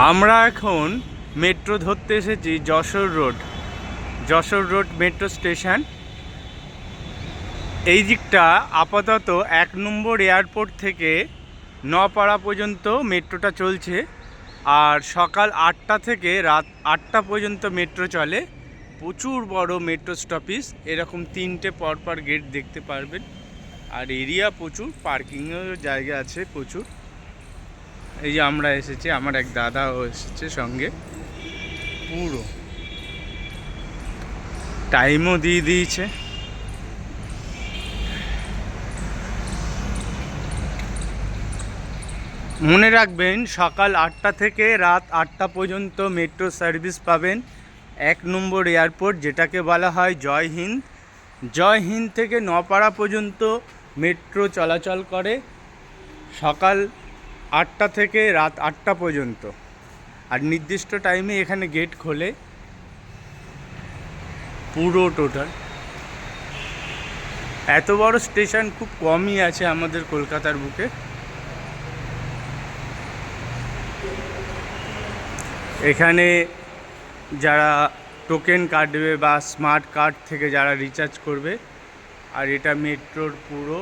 আমরা এখন মেট্রো ধরতে এসেছি যশোর রোড মেট্রো স্টেশন। এই দিকটা আপাতত 1 নম্বর এয়ারপোর্ট থেকে নপাড়া পর্যন্ত মেট্রোটা চলছে, আর সকাল 8টা থেকে রাত 8টা পর্যন্ত মেট্রো চলে। প্রচুর বড় মেট্রো স্টপেজ, এরকম 3টে পরপর গেট দেখতে পারবেন। আর এরিয়া প্রচুর, পার্কিংয়ের জায়গা আছে প্রচুর। এই যে আমরা এসেছি, আমার এক দাদাও এসেছে সঙ্গে। পুরো টাইমও দিয়ে দিয়েছে। মনে রাখবেন, সকাল 8টা থেকে রাত 8টা পর্যন্ত মেট্রো সার্ভিস পাবেন 1 নম্বর এয়ারপোর্ট, যেটাকে বলা হয় জয় হিন্দ। জয় হিন্দ থেকে নপাড়া পর্যন্ত মেট্রো চলাচল করে সকাল 8টা থেকে রাত 8টা পর্যন্ত। আর নির্দিষ্ট টাইমে এখানে গেট খোলে পুরো টোটাল। এত বড় স্টেশন খুব কমই আছে আমাদের কলকাতার বুকে। এখানে যারা টোকেন কাটবে বা স্মার্ট কার্ড থেকে যারা রিচার্জ করবে। আর এটা মেট্রোর পুরো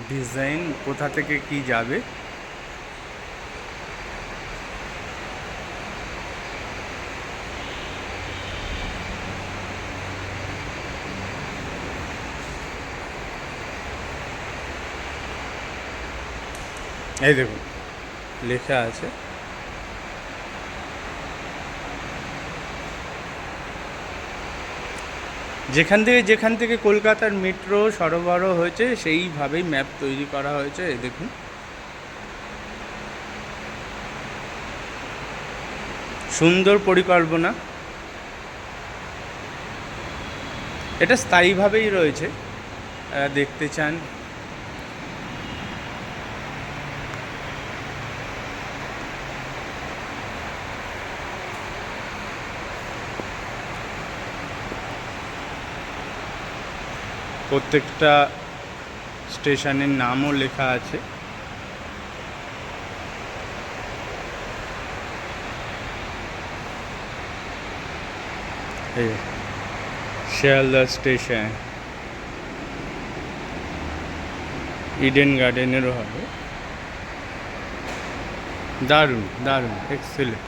ডিজাইন, কোথা থেকে কি যাবে। এই দেখুন লেখা আছে। যেখান থেকে কলকাতার মেট্রো সরবরাহ হয়েছে সেইভাবেই ম্যাপ তৈরি করা হয়েছে। এই দেখুন, সুন্দর পরিকল্পনা। এটা স্থায়ীভাবেই রয়েছে, দেখতে চান। প্রত্যেকটা স্টেশনের নামও লেখা আছে। এই শিয়ালদা স্টেশন, ইডেন গার্ডেনেরও হবে। দারুণ দারুণ, এক্সেলেন্ট।